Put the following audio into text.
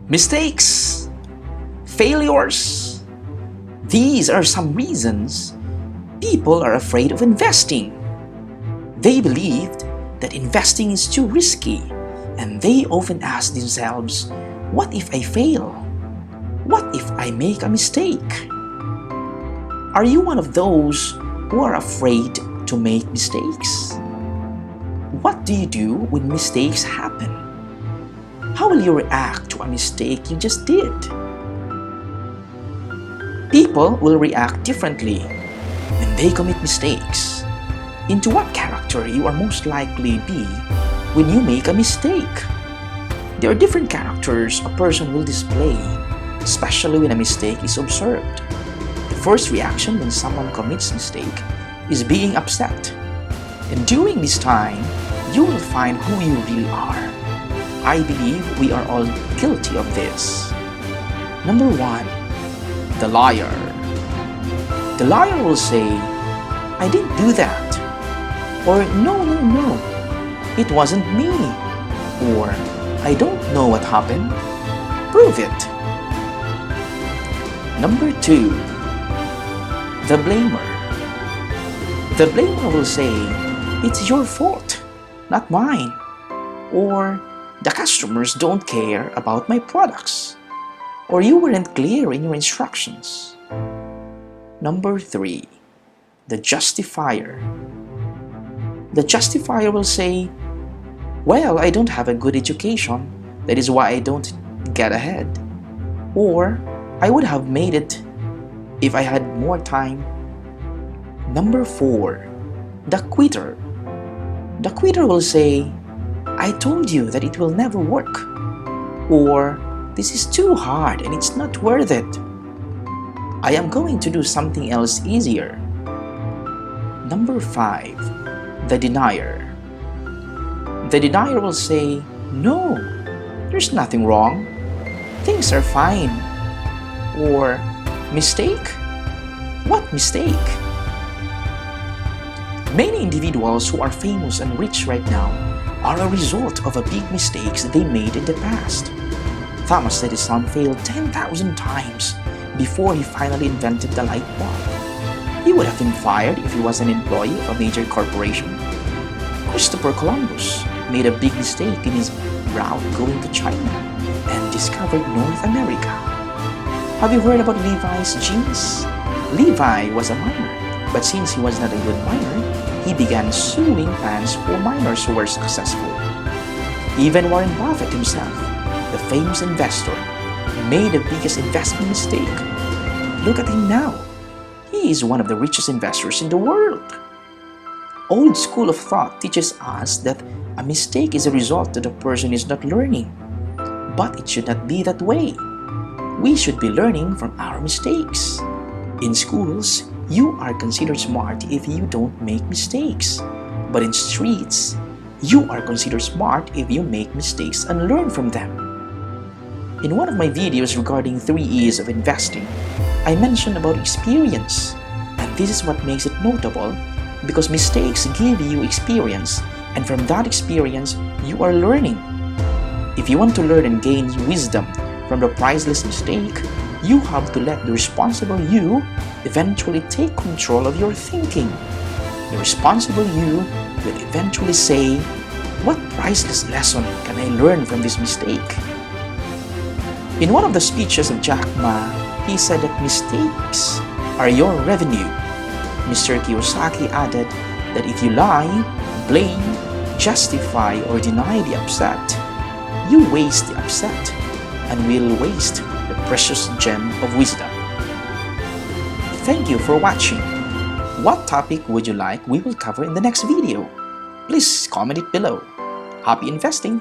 Mistakes, failures. These are some reasons people are afraid of investing. They believed that investing is too risky, and they often ask themselves, what if I fail? What if I make a mistake? Are you one of those who are afraid to make mistakes? What do you do when mistakes happen? How will you react to a mistake you just did? People will react differently when they commit mistakes. Into what character you are most likely be when you make a mistake? There are different characters a person will display, especially when a mistake is observed. The first reaction when someone commits mistake is being upset. And during this time, you will find who you really are. I believe we are all guilty of this. Number 1, the liar. The liar will say, I didn't do that. Or no, it wasn't me. Or I don't know what happened. Prove it. Number 2, the blamer. The blamer will say, it's your fault, not mine. Or the customers don't care about my products. Or you weren't clear in your instructions. Number 3, the justifier. The justifier will say, well, I don't have a good education, that is why I don't get ahead. Or I would have made it if I had more time. Number 4, the quitter. The quitter will say, I told you that it will never work. Or this is too hard and it's not worth it. I am going to do something else easier. Number 5, the denier. The denier will say, no, there's nothing wrong. Things are fine. Or, mistake? What mistake? Many individuals who are famous and rich right now are a result of a big mistakes they made in the past. Thomas Edison failed 10,000 times before he finally invented the light bulb. He would have been fired if he was an employee of a major corporation. Christopher Columbus made a big mistake in his route going to China and discovered North America. Have you heard about Levi's jeans? Levi was a miner, but since he was not a good miner, he began sewing pants for miners who were successful. Even Warren Buffett himself, the famous investor, made the biggest investment mistake. Look at him now. He is one of the richest investors in the world. Old school of thought teaches us that a mistake is a result that a person is not learning. But it should not be that way. We should be learning from our mistakes. In schools, you are considered smart if you don't make mistakes. But in streets, you are considered smart if you make mistakes and learn from them. In one of my videos regarding 3 E's of investing, I mentioned about experience. And this is what makes it notable, because mistakes give you experience, and from that experience, you are learning. If you want to learn and gain wisdom from the priceless mistake, you have to let the responsible you eventually take control of your thinking. The responsible you will eventually say, what priceless lesson can I learn from this mistake? In one of the speeches of Jack Ma, he said that mistakes are your revenue. Mr. Kiyosaki added that if you lie, blame, justify, or deny the upset, you waste the upset and will waste the precious gem of wisdom. Thank you for watching. What topic would you like we will cover in the next video? Please comment it below. Happy investing!